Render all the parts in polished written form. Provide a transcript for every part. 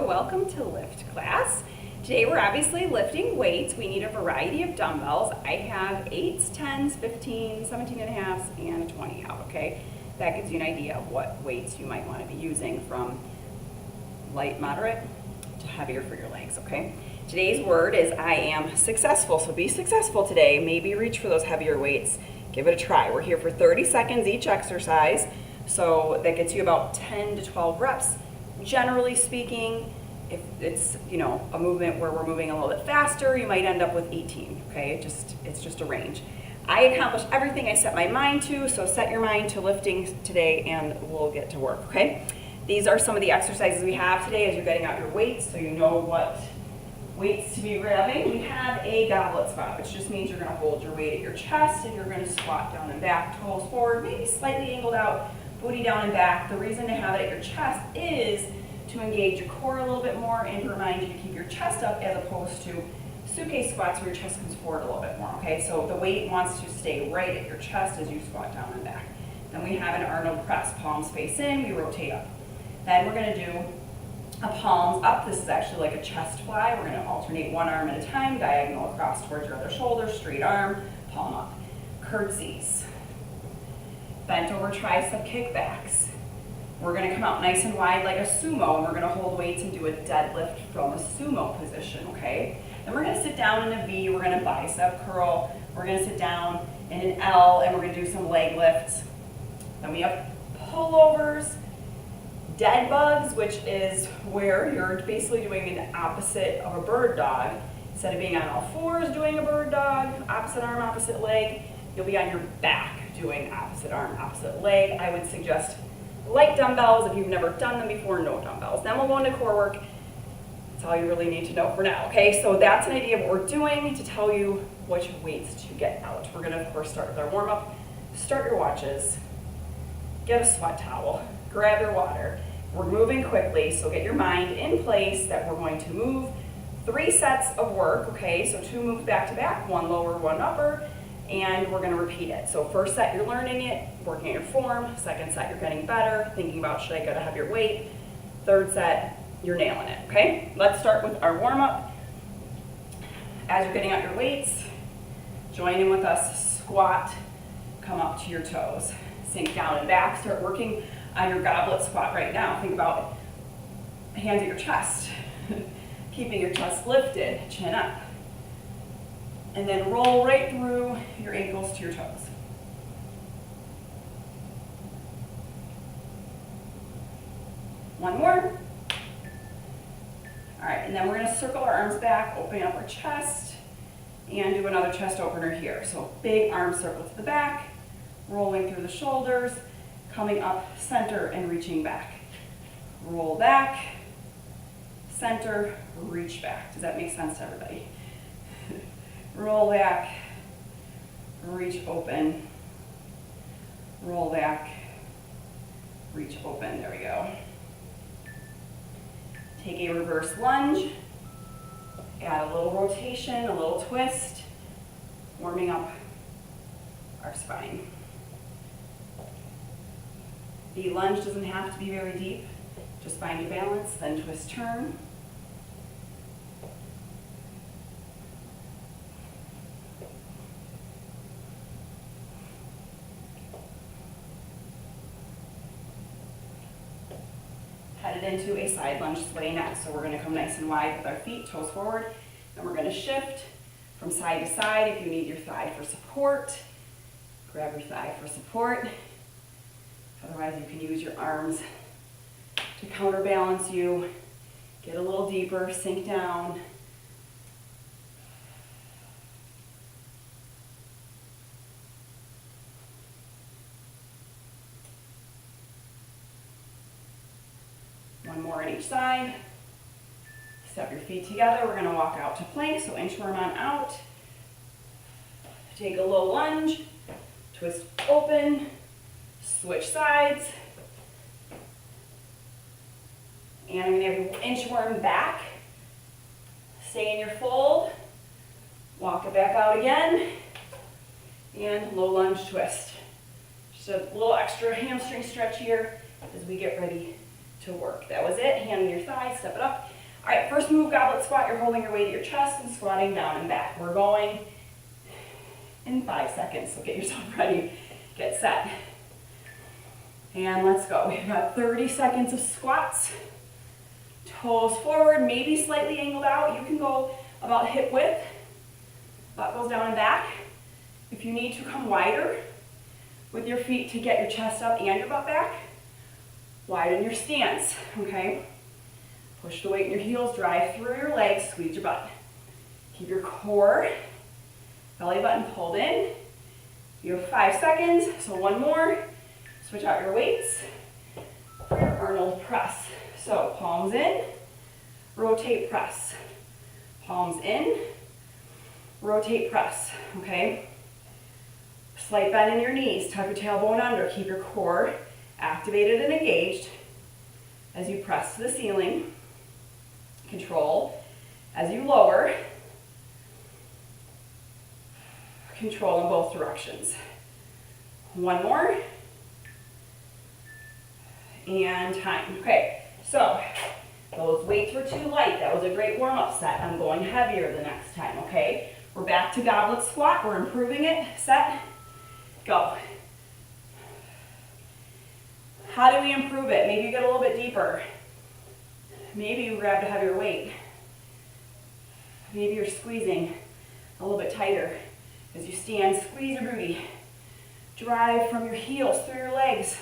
welcome to lift class. Today we're obviously lifting weights. We need a variety of dumbbells. I have 8s, 10s, 15s, 17 and a halves, and a 20 out, okay? That gives you an idea of what weights you might want to be using from light, moderate to heavier for your legs, okay? Today's word is I am successful, so be successful today. Maybe reach for those heavier weights. Give it a try. We're here for 30 seconds each exercise, so that gets you about 10 to 12 reps. Generally speaking, if it's, a movement where we're moving a little bit faster, you might end up with 18, okay? It's just a range. I accomplished everything I set my mind to, so set your mind to lifting today and we'll get to work, okay? These are some of the exercises we have today as you're getting out your weights, so you know what weights to be grabbing. We have a goblet squat, which just means you're gonna hold your weight at your chest and you're gonna squat down and back, toes forward, maybe slightly angled out, booty down and back. The reason to have it at your chest is to engage your core a little bit more and to remind you to keep your chest up as opposed to suitcase squats where your chest comes forward a little bit more, okay? So the weight wants to stay right at your chest as you squat down and back. Then we have an Arnold press, palms face in, we rotate up. Then we're gonna do a palms up. This is actually like a chest fly. We're gonna alternate one arm at a time, diagonal across towards your other shoulder, straight arm, palm up. Curtsies. Bent over tricep kickbacks. We're gonna come out nice and wide like a sumo, and we're gonna hold weights and do a deadlift from a sumo position, okay? Then we're gonna sit down in a V, we're gonna bicep curl, we're gonna sit down in an L, and we're gonna do some leg lifts. Then we have pullovers, dead bugs, which is where you're basically doing an opposite of a bird dog. Instead of being on all fours doing a bird dog, opposite arm, opposite leg, you'll be on your back doing opposite arm, opposite leg. I would suggest light dumbbells. If you've never done them before, no dumbbells. Then we'll go into core work. That's all you really need to know for now, okay? So that's an idea of what we're doing to tell you which weights to get out. We're gonna, of course, start with our warm-up. Start your watches, get a sweat towel, grab your water. We're moving quickly, so get your mind in place that we're going to move 3 sets of work, okay? So 2 moves back to back, 1 lower, 1 upper, and we're gonna repeat it. So first set, you're learning it, working at your form. Second set, you're getting better, thinking about should I go to heavier weight. Third set, you're nailing it, okay? Let's start with our warm-up. As you're getting out your weights, join in with us, squat, come up to your toes. Sink down and back, start working on your goblet squat right now. Think about hands at your chest, keeping your chest lifted, chin up. And then roll right through your ankles to your toes. One more. All right, and then we're gonna circle our arms back, open up our chest, and do another chest opener here. So big arm circle to the back, rolling through the shoulders, coming up center and reaching back. Roll back, center, reach back. Does that make sense to everybody? Roll back, reach open, roll back, reach open. There we go. Take a reverse lunge, add a little rotation, a little twist, warming up our spine. The lunge doesn't have to be very deep. Just find your balance, then twist, turn. Headed into a side lunge sway next. So we're gonna come nice and wide with our feet, toes forward, and we're gonna shift from side to side. If you need your thigh for support, grab your thigh for support. Otherwise, you can use your arms to counterbalance you. Get a little deeper, sink down. One more on each side. Step your feet together. We're gonna walk out to plank, so inchworm on out. Take a low lunge, twist open, switch sides. And I'm gonna have you inchworm back. Stay in your fold. Walk it back out again. And low lunge twist. Just a little extra hamstring stretch here as we get ready to work. That was it. Hand on your thigh, step it up. All right, first move, goblet squat. You're holding your weight at your chest and squatting down and back. We're going in 5 seconds, so get yourself ready. Get set. And let's go. We've got 30 seconds of squats. Toes forward, maybe slightly angled out. You can go about hip width. Butt goes down and back. If you need to come wider with your feet to get your chest up and your butt back, widen your stance, okay? Push the weight in your heels, drive through your legs, squeeze your butt. Keep your core, belly button pulled in. You have 5 seconds, so one more. Switch out your weights for your Arnold press. So palms in, rotate, press. Palms in, rotate, press, okay? Slight bend in your knees, tuck your tailbone under, keep your core activated and engaged as you press to the ceiling. Control as you lower. Control in both directions. One more. And time. Okay, so those weights were too light. That was a great warm-up set. I'm going heavier the next time, okay? We're back to goblet squat. We're improving it. Set. Go. How do we improve it? Maybe you get a little bit deeper. Maybe you grabbed a heavier weight. Maybe you're squeezing a little bit tighter. As you stand, squeeze your booty. Drive from your heels through your legs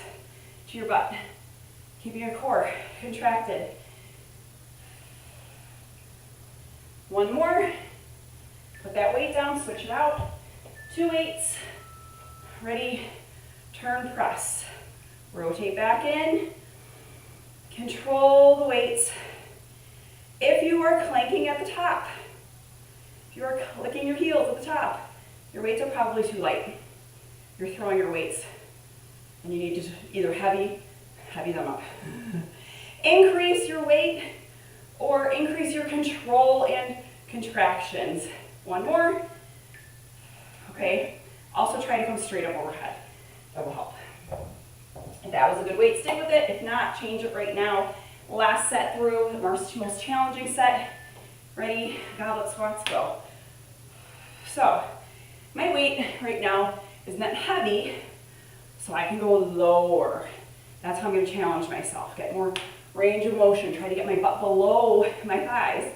to your butt. Keeping your core contracted. One more. Put that weight down, switch it out. 2 weights. Ready, turn, press. Rotate back in. Control the weights. If you are clanking at the top, if you are clicking your heels at the top, your weights are probably too light. You're throwing your weights, and you need to either heavy them up. Increase your weight or increase your control and contractions. One more. Okay. Also try to come straight up overhead. That will help. If that was a good weight, stick with it. If not, change it right now. Last set through, the most challenging set. Ready? Goblet squats, go. So, my weight right now is not heavy, so I can go lower. That's how I'm going to challenge myself. Get more range of motion. Try to get my butt below my thighs.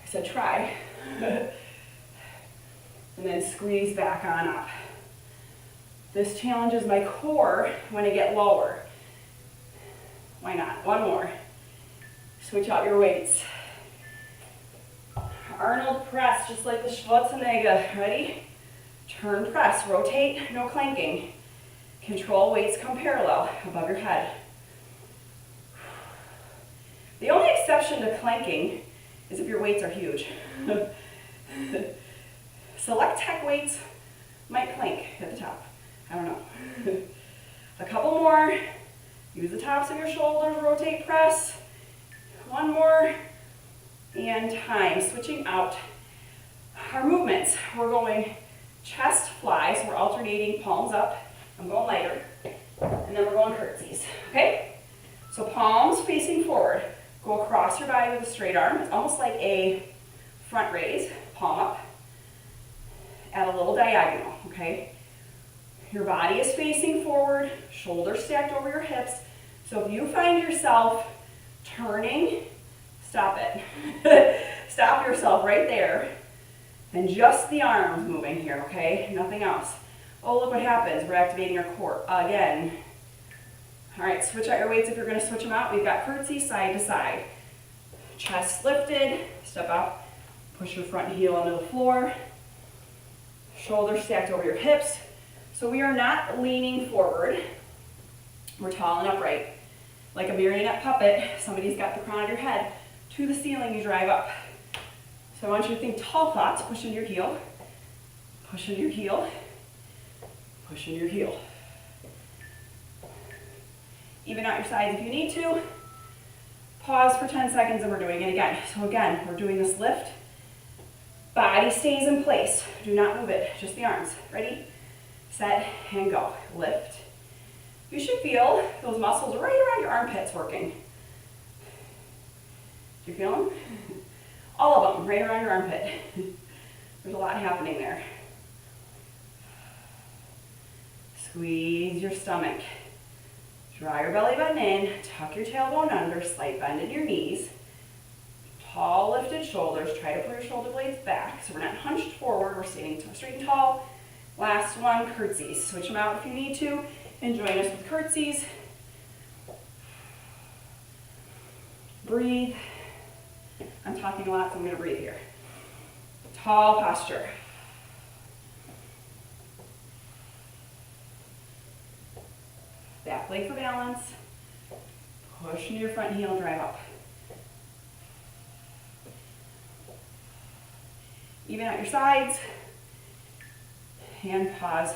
I said try. And then squeeze back on up. This challenges my core when I get lower. Why not? One more. Switch out your weights. Arnold press, just like the Schwarzenegger. Ready? Turn, press, rotate, no clanking. Control, weights come parallel above your head. The only exception to clanking is if your weights are huge. Select tech weights might clank at the top. I don't know. A couple more. Use the tops of your shoulders, rotate, press. One more. And time. Switching out our movements. We're going chest fly, so we're alternating palms up. I'm going lighter. And then we're going curtsies. Okay? So palms facing forward. Go across your body with a straight arm. It's almost like a front raise. Palm up. At a little diagonal. Okay? Your body is facing forward. Shoulders stacked over your hips. So if you find yourself turning, stop it. Stop yourself right there. And just the arms moving here, okay? Nothing else. Oh, look what happens. We're activating our core again. All right, switch out your weights if you're going to switch them out. We've got curtsy side to side. Chest lifted. Step up. Push your front heel onto the floor. Shoulders stacked over your hips. So we are not leaning forward. We're tall and upright. Like a marionette puppet, somebody's got the crown of your head. To the ceiling, you drive up. So I want you to think tall thoughts. Push into your heel. Push into your heel. Push into your heel. Even out your sides if you need to. Pause for 10 seconds and we're doing it again. So again, we're doing this lift. Body stays in place. Do not move it, just the arms. Ready, set, and go. Lift. You should feel those muscles right around your armpits working. Do you feel them? All of them, right around your armpit. There's a lot happening there. Squeeze your stomach. Draw your belly button in, tuck your tailbone under, slight bend in your knees. Tall lifted shoulders, try to pull your shoulder blades back. So we're not hunched forward, we're standing straight and tall. Last one, curtsies. Switch them out if you need to, and join us with curtsies. Breathe. I'm talking a lot, so I'm gonna breathe here. Tall posture. Back leg for balance. Push into your front heel, drive up. Even out your sides. And pause.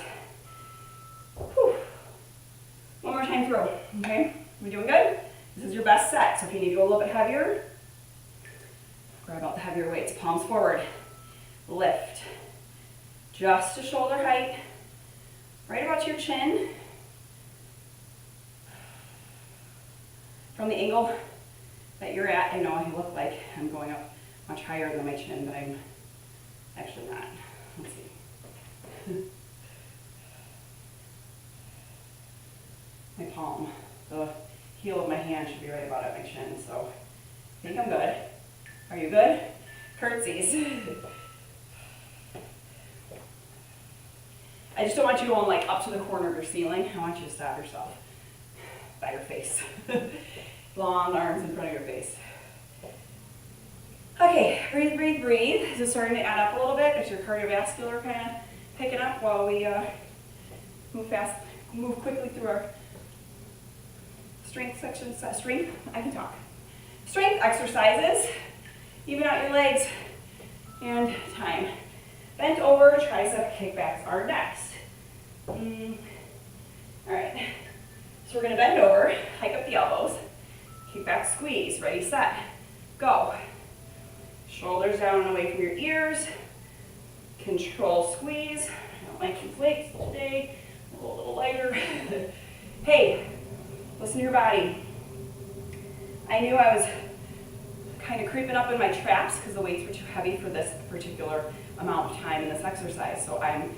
Whew. One more time through, okay? We doing good? This is your best set, so if you need to go a little bit heavier, grab out the heavier weights. Palms forward. Lift. Just to shoulder height. Right about your chin. From the angle that you're at, I know I look like I'm going up much higher than my chin, but I'm actually not. Let's see. My palm, the heel of my hand should be right about at my chin, so I think I'm good. Are you good? Curtsies. I just don't want you going like up to the corner of your ceiling. I want you to stop yourself by your face. Long arms in front of your face. Okay, breathe, breathe, breathe. This is starting to add up a little bit. It's your cardiovascular kind of picking up while we move quickly through our strength section. Strength, I can talk. Strength exercises. Even out your legs. And time. Bent over, tricep kickbacks are next. All right. So we're going to bend over, hike up the elbows, kick back, squeeze, ready, set, go. Shoulders down and away from your ears. Control squeeze. I don't like these legs today. A little lighter. Hey, listen to your body. I knew I was kind of creeping up in my traps because the weights were too heavy for this particular amount of time in this exercise. So I'm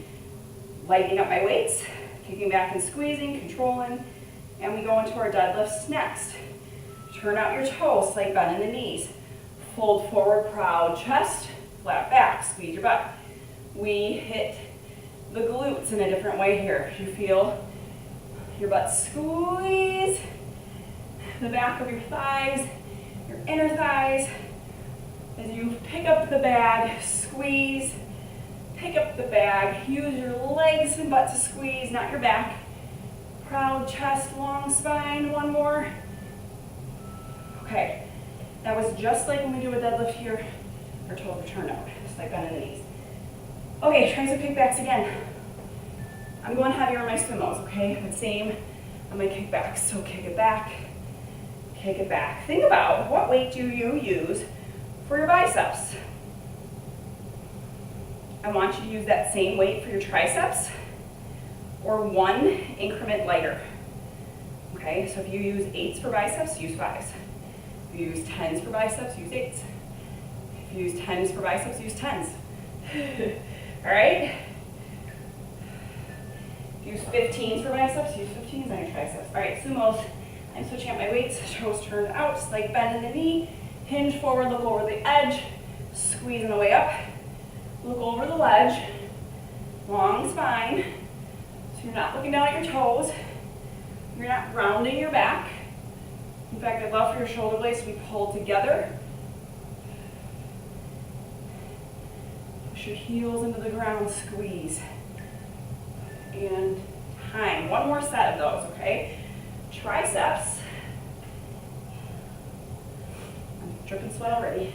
lightening up my weights, kicking back and squeezing, controlling, and we go into our deadlifts next. Turn out your toes, slight bend in the knees. Fold forward, proud chest, flat back, squeeze your butt. We hit the glutes in a different way here. You feel your butt squeeze, the back of your thighs, your inner thighs. As you pick up the bag, squeeze, pick up the bag, use your legs and butt to squeeze, not your back. Proud chest, long spine, one more. Okay, that was just like when we do a deadlift here, our toes are turned out, just like bend in the knees. Okay, try some kickbacks again. I'm going heavier on my sumos, okay? But same on my kickbacks, so kick it back, kick it back. Think about what weight do you use for your biceps. I want you to use that same weight for your triceps or one increment lighter. Okay, so if you use 8s for biceps, use 5s. If you use 10s for biceps, use 8s. If you use 10s for biceps, use 10s. All right? If you use 15s for biceps, use 15s on your triceps. All right, sumos. I'm switching up my weights, toes turned out, slight bend in the knee, hinge forward, look over the edge, squeezing the way up, look over the ledge, long spine, so you're not looking down at your toes, you're not rounding your back. In fact, I'd love for your shoulder blades to be pulled together. Push your heels into the ground, squeeze. And time. One more set of those, okay? Triceps. I'm dripping sweat already.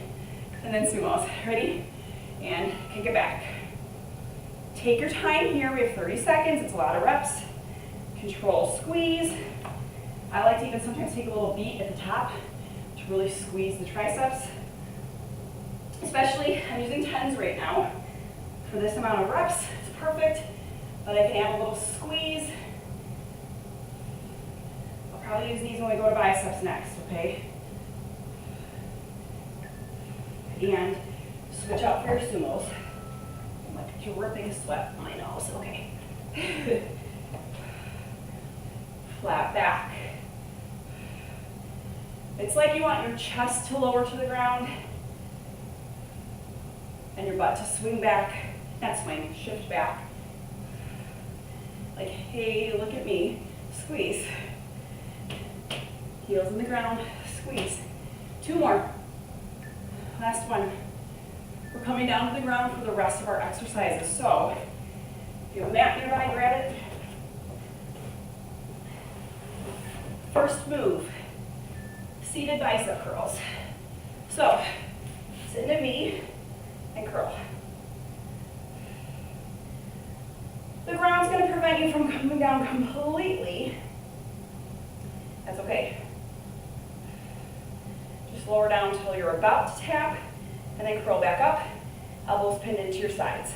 And then sumos. Ready? And kick it back. Take your time here. We have 30 seconds. It's a lot of reps. Control squeeze. I like to even sometimes take a little beat at the top to really squeeze the triceps. Especially, I'm using 10s right now. For this amount of reps, it's perfect. But I can add a little squeeze. I'll probably use these when we go to biceps next, okay? And switch out for your sumos. I'm like dripping sweat on my nose. Okay. Flat back. It's like you want your chest to lower to the ground and your butt to swing back, not swing, shift back. Like, hey, look at me, squeeze. Heels in the ground, squeeze. 2 more. Last one. We're coming down to the ground for the rest of our exercises. So, if you have a mat nearby, grab it. First move, seated bicep curls. So, sit in a V and curl. The ground's going to prevent you from coming down completely. That's okay. Just lower down until you're about to tap, and then curl back up. Elbows pinned into your sides.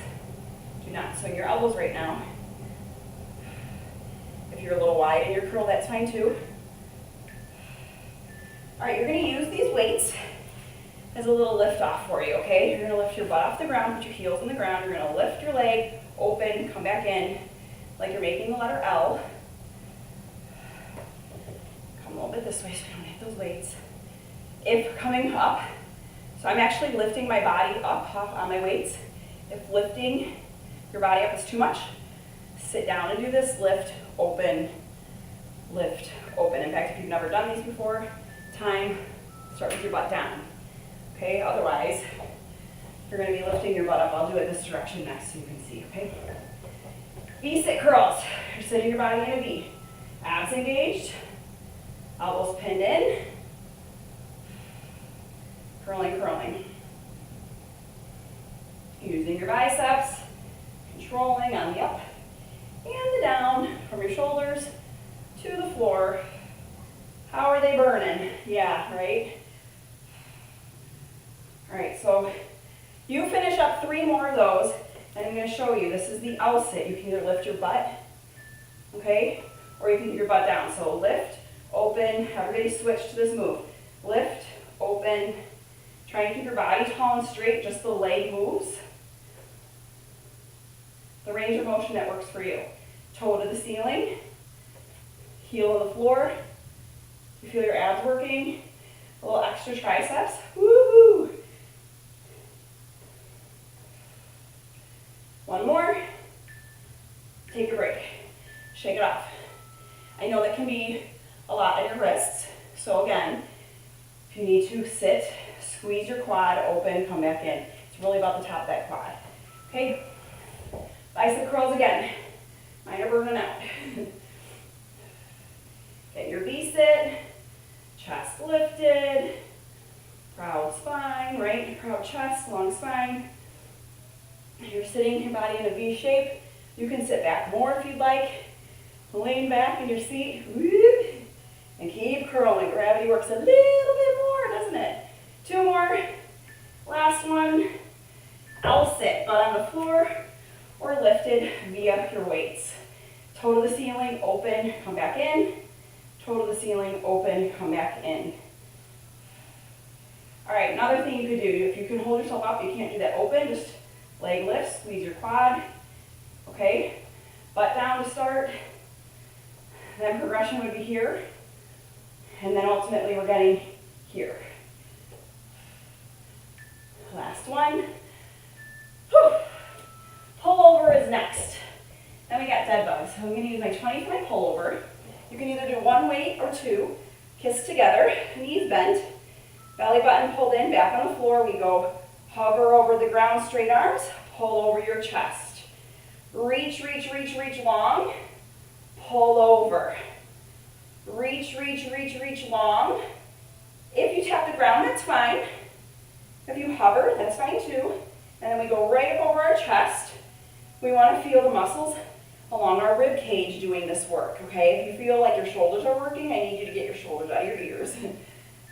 Do not swing your elbows right now. If you're a little wide in your curl, that's fine too. All right, you're going to use these weights as a little lift off for you, okay? You're going to lift your butt off the ground, put your heels on the ground. You're going to lift your leg, open, come back in, like you're making the letter L. Come a little bit this way so you don't hit those weights. If coming up, so I'm actually lifting my body up on my weights. If lifting your body up is too much, sit down and do this, lift, open, lift, open. In fact, if you've never done these before, time, start with your butt down. Okay, otherwise, you're going to be lifting your butt up. I'll do it this direction next so you can see, okay? V-sit curls. You're sitting your body in a V. Abs engaged, elbows pinned in, curling, curling. Using your biceps, controlling on the up and the down from your shoulders to the floor. How are they burning? Yeah, right? All right, so you finish up 3 more of those, and I'm going to show you. This is the L sit. You can either lift your butt, okay, or you can get your butt down. So lift, open. Everybody switch to this move. Lift, open. Try and keep your body tall and straight. Just the leg moves. The range of motion that works for you. Toe to the ceiling. Heel to the floor. You feel your abs working. A little extra triceps. Woohoo! 1 more. Take a break. Shake it off. I know that can be a lot on your wrists. So again, if you need to sit, squeeze your quad open, come back in. It's really about the top of that quad. Okay? Bicep curls again. Mine are burning out. Get your V-sit. Chest lifted. Proud spine, right? Proud chest, long spine. You're sitting your body in a V shape. You can sit back more if you'd like. Lean back in your seat. Woo, and keep curling. Gravity works a little bit more, doesn't it? 2 more. Last one. L sit, butt on the floor or lifted via your weights. Toe to the ceiling, open, come back in. Toe to the ceiling, open, come back in. All right, another thing you could do, if you can hold yourself up, you can't do that open, just leg lift, squeeze your quad, okay? Butt down to start, then progression would be here, and then ultimately we're getting here. Last one. Whew. Pullover is next. Then we got dead bugs. So I'm going to use my 20 for my pullover. You can either do 1 weight or 2. Kiss together, knees bent, belly button pulled in, back on the floor. We go hover over the ground, straight arms, pull over your chest. Reach, reach, reach, reach long, pull over. Reach, reach, reach, reach long. If you tap the ground, that's fine. If you hover, that's fine too. And then we go right up over our chest. We want to feel the muscles along our rib cage doing this work, okay? If you feel like your shoulders are working, I need you to get your shoulders out of your ears.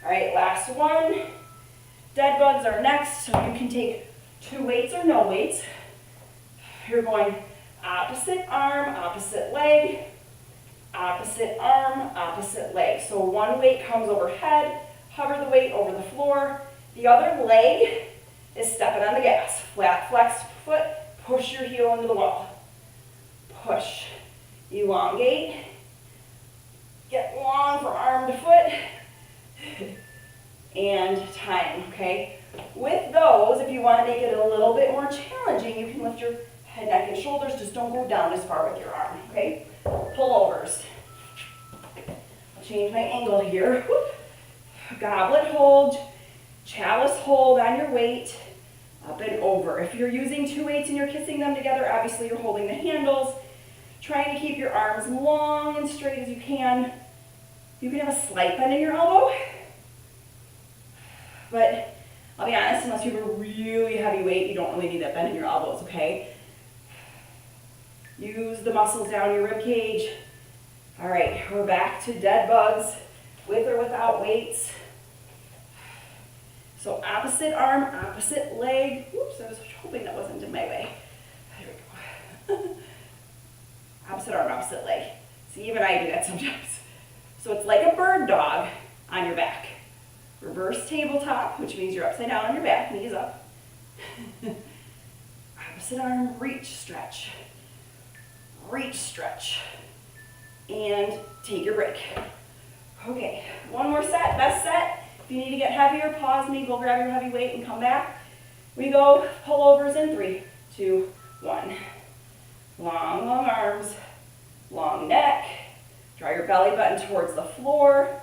All right, last one. Dead bugs are next, so you can take 2 weights or no weights. You're going opposite arm, opposite leg, opposite arm, opposite leg. So 1 weight comes overhead, hover the weight over the floor. The other leg is stepping on the gas. Flat flexed foot, push your heel into the wall. Push. Elongate. Get long from arm to foot. And time, okay? With those, if you want to make it a little bit more challenging, you can lift your head, neck, and shoulders. Just don't go down as far with your arm, okay? Pullovers. I'll change my angle here. Goblet hold, chalice hold on your weight, up and over. If you're using two weights and you're kissing them together, obviously you're holding the handles, trying to keep your arms long and straight as you can. You can have a slight bend in your elbow, but I'll be honest, unless you have a really heavy weight, you don't really need that bend in your elbows, okay? Use the muscles down your rib cage. All right, we're back to dead bugs, with or without weights. So opposite arm, opposite leg. Whoops, I was hoping that wasn't in my way. There we go. Opposite arm, opposite leg. See, even I do that sometimes. So it's like a bird dog on your back. Reverse tabletop, which means you're upside down on your back, knees up. Opposite arm, reach, stretch. Reach, stretch. And take your break. Okay, one more set, best set. If you need to get heavier, pause me, go grab your heavy weight and come back. We go pullovers in 3, 2, 1. Long, long arms, long neck. Draw your belly button towards the floor.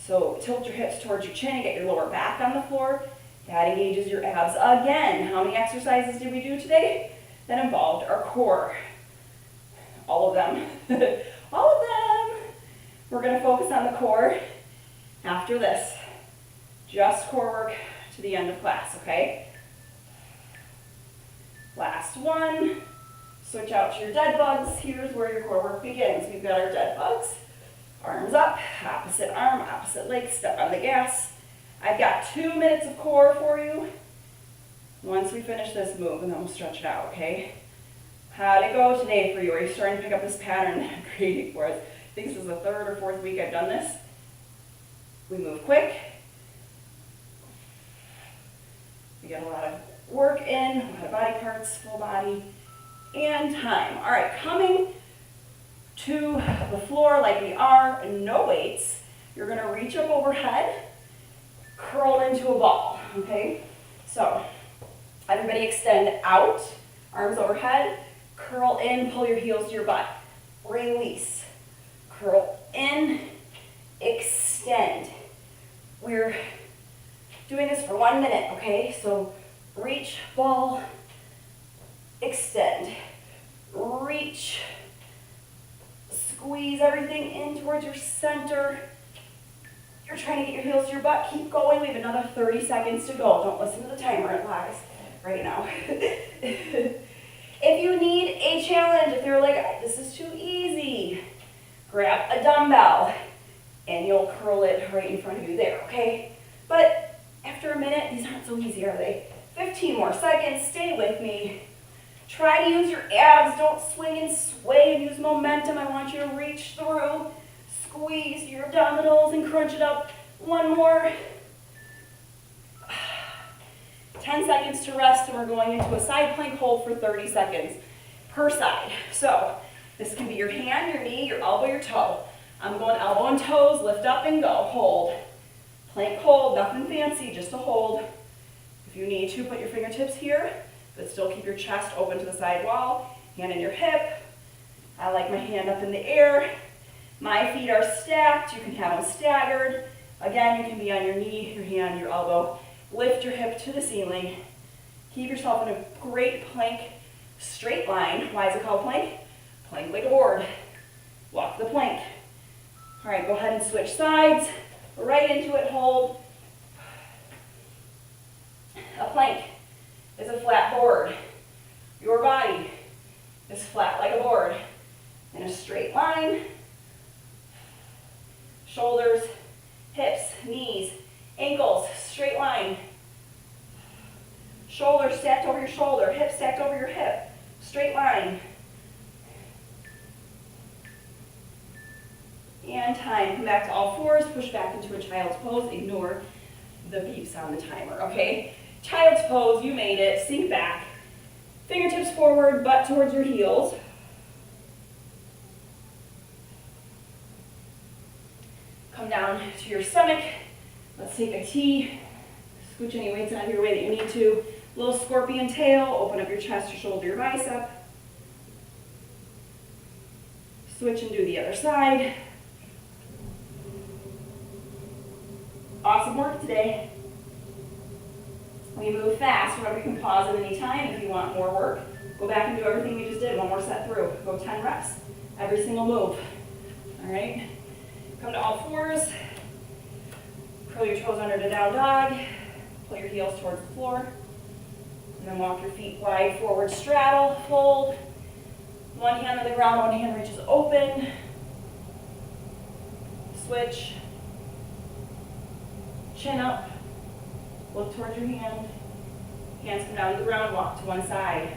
So tilt your hips towards your chin and get your lower back on the floor. That engages your abs again. How many exercises did we do today that involved our core? All of them. All of them. We're going to focus on the core after this. Just core work to the end of class, okay? Last one. Switch out to your dead bugs. Here's where your core work begins. We've got our dead bugs. Arms up, opposite arm, opposite leg, step on the gas. I've got 2 minutes of core for you. Once we finish this move, and then we'll stretch it out, okay? How'd it go today for you? Are you starting to pick up this pattern that I'm creating for us? I think this is the 3rd or 4th week I've done this. We move quick. We get a lot of work in, a lot of body parts, full body, and time. All right, coming to the floor like we are, no weights. You're gonna reach up overhead, curl into a ball, okay? So, everybody extend out, arms overhead, curl in, pull your heels to your butt. Release, curl in, extend. We're doing this for 1 minute, okay? So, reach, ball, extend, reach, squeeze everything in towards your center. You're trying to get your heels to your butt. Keep going. We have another 30 seconds to go. Don't listen to the timer. It lies right now. If you need a challenge, if you're like, this is too easy, grab a dumbbell and you'll curl it right in front of you there, okay? But after a minute, these aren't so easy, are they? 15 more seconds. Stay with me. Try to use your abs. Don't swing and sway and use momentum. I want you to reach through, squeeze your abdominals and crunch it up. One more. 10 seconds to rest, and we're going into a side plank hold for 30 seconds per side. So this can be your hand, your knee, your elbow, your toe. I'm going elbow and toes, lift up and go. Hold. Plank hold, nothing fancy, just a hold. If you need to, put your fingertips here, but still keep your chest open to the side wall, hand in your hip. I like my hand up in the air. My feet are stacked. You can have them staggered. Again, you can be on your knee, your hand, your elbow. Lift your hip to the ceiling. Keep yourself in a great plank, straight line. Why is it called plank? Plank like a board. Walk the plank. All right, go ahead and switch sides. Right into it, hold. A plank is a flat board. Your body is flat like a board. In a straight line. Shoulders, hips, knees, ankles, straight line. Shoulders stacked over your shoulder, hips stacked over your hip, straight line. And time. Come back to all fours, push back into a child's pose, ignore the beeps on the timer, okay? Child's pose, you made it. Sink back. Fingertips forward, butt towards your heels. Come down to your stomach. Let's take a T. Scooch any weights out of your way that you need to. Little scorpion tail. Open up your chest, your shoulder, your bicep. Switch and do the other side. Awesome work today. We move fast. Remember, you can pause at any time if you want more work. Go back and do everything you just did. One more set through. Go 10 reps. Every single move. All right? Come to all fours. Curl your toes under to down dog. Pull your heels towards the floor. And then walk your feet wide forward, straddle, fold. One hand on the ground, one hand reaches open. Switch. Chin up. Look towards your hand. Hands come down to the ground, walk to one side.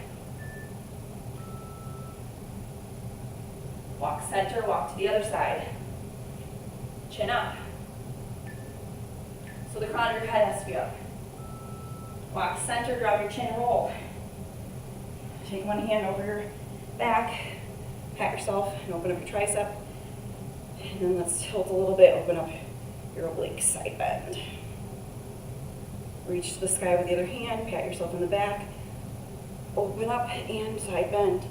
Walk center, walk to the other side. Chin up. So the crown of your head has to be up. Walk center, drop your chin, roll. Take one hand over your back, pat yourself, and open up your tricep. And then let's tilt a little bit, open up your oblique, side bend. Reach to the sky with the other hand, pat yourself in the back, open up and side bend.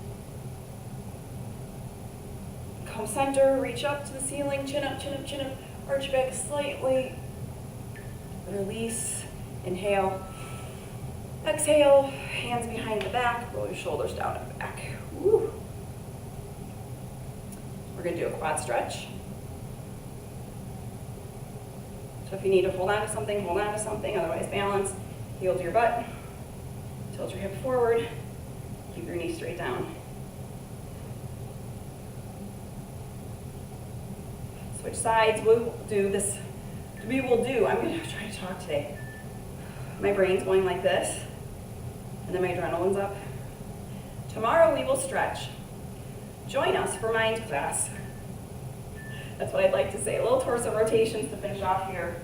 Come center, reach up to the ceiling, chin up, chin up, chin up, arch back slightly. Release, inhale. Exhale, hands behind the back, roll your shoulders down and back. Woo. We're going to do a quad stretch. So if you need to hold on to something, hold on to something, otherwise balance. Heel to your butt, tilt your hip forward, keep your knee straight down. Switch sides, we will do this. I'm going to try to talk today. My brain's going like this, and then my adrenaline's up. Tomorrow we will stretch. Join us for mind class. That's what I'd like to say. A little torso rotations to finish off here.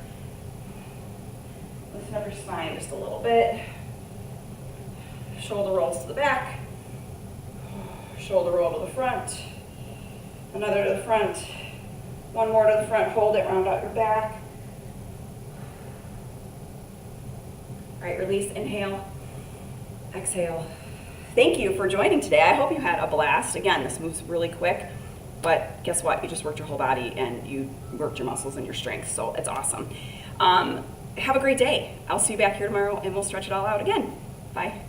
Loosen up your spine just a little bit. Shoulder rolls to the back. Shoulder roll to the front. Another to the front. One more to the front. Hold it, round out your back. All right, release, inhale, exhale. Thank you for joining today. I hope you had a blast. Again, this moves really quick, but guess what? You just worked your whole body and you worked your muscles and your strength, so it's awesome. Have a great day. I'll see you back here tomorrow and we'll stretch it all out again. Bye.